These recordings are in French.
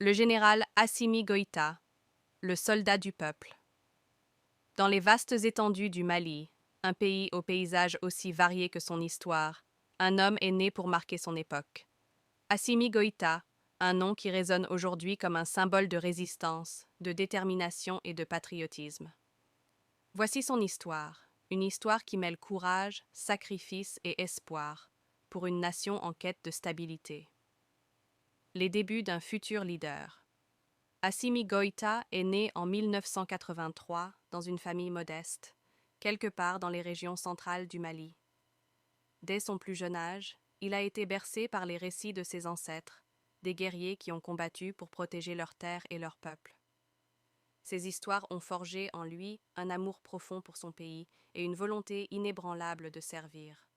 Le général Assimi Goïta, le soldat du peuple. Dans les vastes étendues du Mali, un pays au paysage aussi varié que son histoire, un homme est né pour marquer son époque. Assimi Goïta, un nom qui résonne aujourd'hui comme un symbole de résistance, de détermination et de patriotisme. Voici son histoire, une histoire qui mêle courage, sacrifice et espoir pour une nation en quête de stabilité. Les débuts d'un futur leader. Assimi Goïta est né en 1983 dans une famille modeste, quelque part dans les régions centrales du Mali. Dès son plus jeune âge, il a été bercé par les récits de ses ancêtres, des guerriers qui ont combattu pour protéger leur terre et leur peuple. Ces histoires ont forgé en lui un amour profond pour son pays et une volonté inébranlable de servir.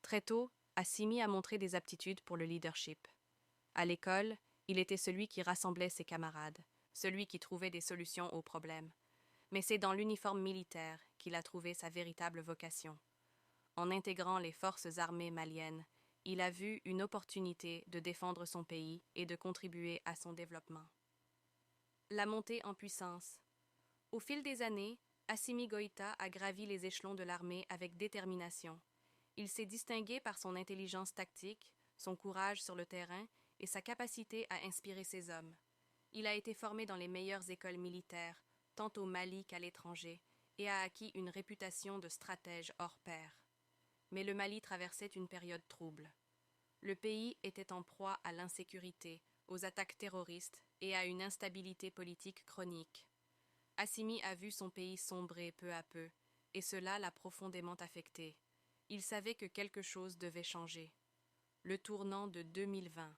Très tôt, Assimi a montré des aptitudes pour le leadership. À l'école, il était celui qui rassemblait ses camarades, celui qui trouvait des solutions aux problèmes. Mais c'est dans l'uniforme militaire qu'il a trouvé sa véritable vocation. En intégrant les forces armées maliennes, il a vu une opportunité de défendre son pays et de contribuer à son développement. La montée en puissance. Au fil des années, Assimi Goïta a gravi les échelons de l'armée avec détermination. Il s'est distingué par son intelligence tactique, son courage sur le terrain et sa capacité à inspirer ses hommes. Il a été formé dans les meilleures écoles militaires, tant au Mali qu'à l'étranger, et a acquis une réputation de stratège hors pair. Mais le Mali traversait une période trouble. Le pays était en proie à l'insécurité, aux attaques terroristes et à une instabilité politique chronique. Assimi a vu son pays sombrer peu à peu, et cela l'a profondément affecté. Il savait que quelque chose devait changer. Le tournant de 2020.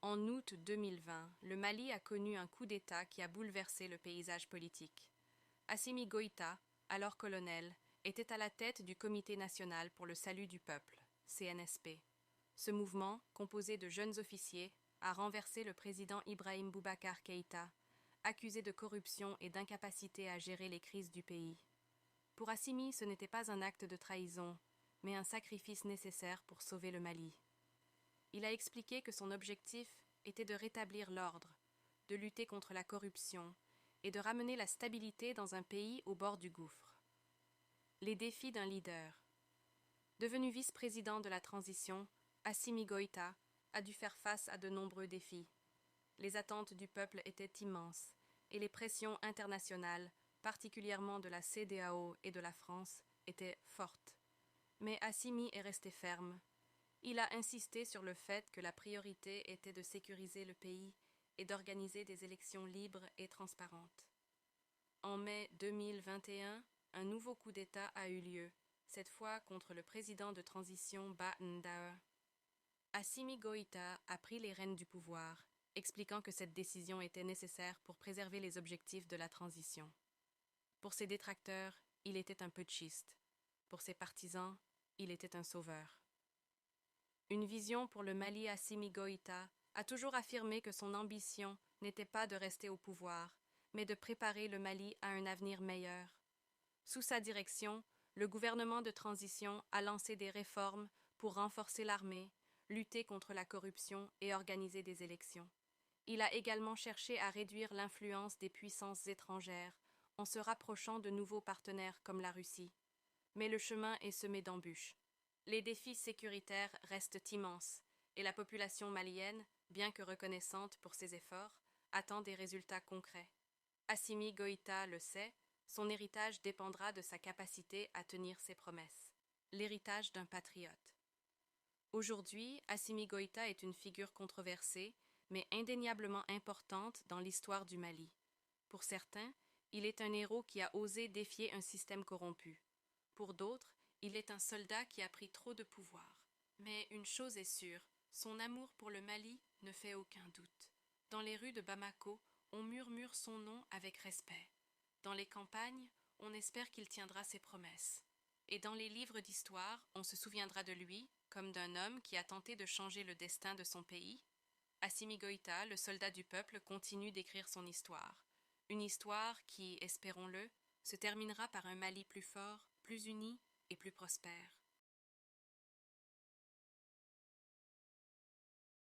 En août 2020, le Mali a connu un coup d'État qui a bouleversé le paysage politique. Assimi Goïta, alors colonel, était à la tête du Comité national pour le salut du peuple, CNSP. Ce mouvement, composé de jeunes officiers, a renversé le président Ibrahim Boubacar Keïta, accusé de corruption et d'incapacité à gérer les crises du pays. Pour Assimi, ce n'était pas un acte de trahison, mais un sacrifice nécessaire pour sauver le Mali. Il a expliqué que son objectif était de rétablir l'ordre, de lutter contre la corruption et de ramener la stabilité dans un pays au bord du gouffre. Les défis d'un leader. Devenu vice-président de la transition, Assimi Goïta a dû faire face à de nombreux défis. Les attentes du peuple étaient immenses et les pressions internationales, particulièrement de la CEDEAO et de la France, étaient fortes. Mais Assimi est resté ferme. Il a insisté sur le fait que la priorité était de sécuriser le pays et d'organiser des élections libres et transparentes. En mai 2021, un nouveau coup d'État a eu lieu, cette fois contre le président de transition Ba Ndaw. Assimi Goïta a pris les rênes du pouvoir, expliquant que cette décision était nécessaire pour préserver les objectifs de la transition. Pour ses détracteurs, il était un putschiste. Pour ses partisans, il était un sauveur. Une vision pour le Mali. Assimi Goïta a toujours affirmé que son ambition n'était pas de rester au pouvoir, mais de préparer le Mali à un avenir meilleur. Sous sa direction, le gouvernement de transition a lancé des réformes pour renforcer l'armée, lutter contre la corruption et organiser des élections. Il a également cherché à réduire l'influence des puissances étrangères en se rapprochant de nouveaux partenaires comme la Russie. Mais le chemin est semé d'embûches. Les défis sécuritaires restent immenses et la population malienne, bien que reconnaissante pour ses efforts, attend des résultats concrets. Assimi Goïta le sait, son héritage dépendra de sa capacité à tenir ses promesses. L'héritage d'un patriote. Aujourd'hui, Assimi Goïta est une figure controversée, mais indéniablement importante dans l'histoire du Mali. Pour certains, il est un héros qui a osé défier un système corrompu. Pour d'autres, il est un soldat qui a pris trop de pouvoir. Mais une chose est sûre, son amour pour le Mali ne fait aucun doute. Dans les rues de Bamako, on murmure son nom avec respect. Dans les campagnes, on espère qu'il tiendra ses promesses. Et dans les livres d'histoire, on se souviendra de lui comme d'un homme qui a tenté de changer le destin de son pays. Assimi Goïta, le soldat du peuple, continue d'écrire son histoire. Une histoire qui, espérons-le, se terminera par un Mali plus fort, plus uni et plus prospère.